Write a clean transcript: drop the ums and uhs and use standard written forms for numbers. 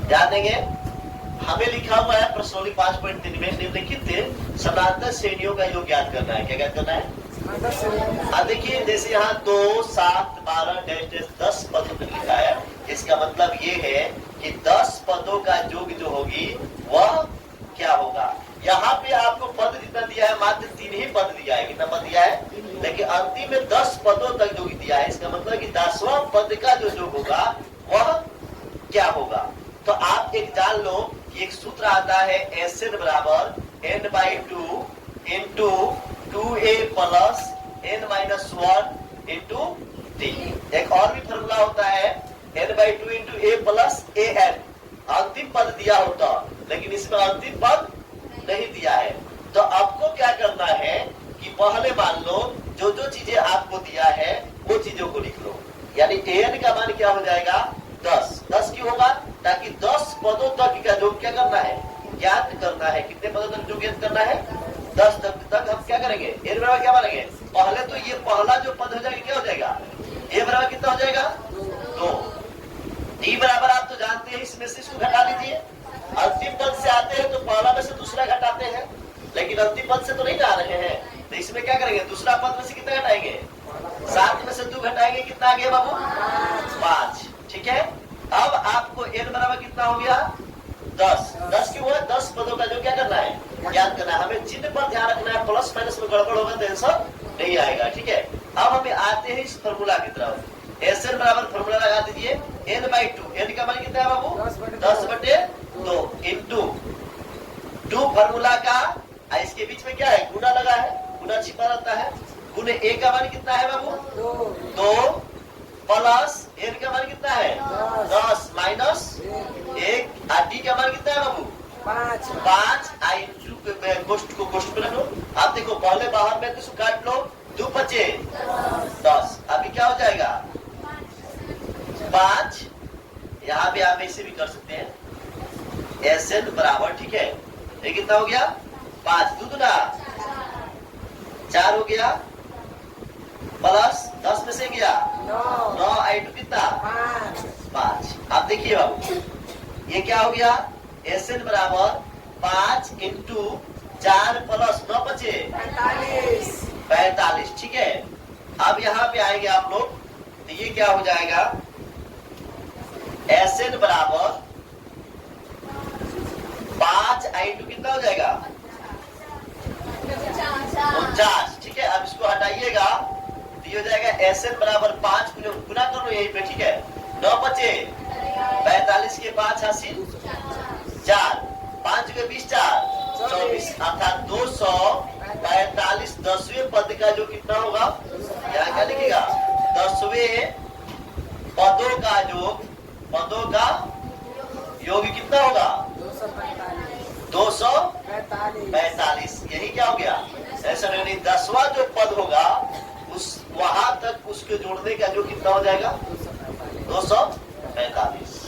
ध्यान देंगे। हमें लिखा हुआ है प्रश्नोली 5.3 में निम्नलिखित समांतर श्रेणियों का योग ज्ञात करना है। क्या ज्ञात करना है? देखिए जैसे यहाँ 2, 7, 12 10 पदों तक लिखा है। इसका मतलब ये है कि 10 पदों का योग जो होगी वह क्या होगा। यहाँ पे आपको पद जितना दिया है मात्र 3 ही पद दिया है। कितना पद दिया है? लेकिन अंतिम में 10 पदों तक योग दिया है। इसका मतलब कि 10वां पद का जो योग होगा वह क्या होगा। तो आप एक जान लो कि एक सूत्र आता है Sn बराबर n/2 into 2a plus n-1 into t। एक और भी फॉर्मूला होता है n/2 into a plus an। अंतिम पद दिया होता लेकिन इसमें अंतिम पद नहीं दिया है। तो आपको क्या करना है कि पहले मान लो जो जो चीजें आपको दिया है वो चीजों को लिख लो। यानी an का मान क्या हो जाएगा? 10 क्यों होगा? ताकि 10 पदों तक का योग क्या करना है? ज्ञात करना है। कितने पदों तक योग ज्ञात करना है? 10 तक हम क्या करेंगे? a बराबर क्या मानेंगे? पहले तो ये पहला जो पद हो जाएगा क्या हो जाएगा? a बराबर कितना हो जाएगा? 2। t बराबर आप तो जानते हैं, इसमें से इसको घटा लीजिए। अंतिम पद से आते हैं तो पहला में से दूसरा घटाते हैं, लेकिन अंतिम पद से तो नहीं जा रहे हैं। तो इसमें क्या करेंगे? दूसरा पद में से कितना घटाएंगे? 7 में से 2 घटाएंगे। कितना आ गया बाबू? 5। ठीक है। अब आपको n बराबर कितना हो गया? 10 क्यों हुआ? 10 पदों का जो क्या करना है? ज्ञात करना है। हमें चिन्ह पर ध्यान रखना है। प्लस माइनस में गड़बड़ होगा तो आंसर नहीं आएगा। ठीक है। अब हमें आते हैं इस फॉर्मूला की तरफ। Sn बराबर फॉर्मूला लगा दीजिए n/2। n का मान कितना है बाबू? 10/2 इंटू 2 फॉर्मूला का इसके बीच में क्या है? गुना लगा है। गुना छिपा रहता है। गुने a का मान कितना है बाबू? 2 प्लस n का मान कितना है? 10 माइनस 1 d का मान कितना है बाबू? 5 गोष्ठ को गोष्ठ में रखो। आप देखो पहले बाहर में तो काट लो। 2 बचे 10। अभी क्या हो जाएगा? 5। यहाँ पे आप ऐसे भी कर सकते हैं। Sn बराबर, ठीक है, ये कितना हो गया? 5 दूना 4 हो गया प्लस 10 में से गया 9 i2 कितना? 5। अब देखिए बाबू ये क्या हो गया? Sn बराबर 5 इंटू 4 प्लस 9 बचे 45। ठीक है। अब यहाँ पे आएंगे आप लोग तो ये क्या हो जाएगा? Sn बराबर 5 i2 कितना हो जाएगा? 49। ठीक है। अब इसको हटाइएगा तो ये हो जाएगा Sn बराबर 5 गुना करो यहीं पे। ठीक है। 9 बचे 45 के 5 हासिल 4 5 के 20 4 24 अर्थात 245 10वें पद का जो कितना होगा? यहाँ क्या लिखेगा? 10वें पदों का योग कितना होगा? 245। यही क्या हो गया? ऐसा नहीं, 10वां जो पद होगा उस वहां तक उसके जोड़ने का जो कितना हो जाएगा? 245।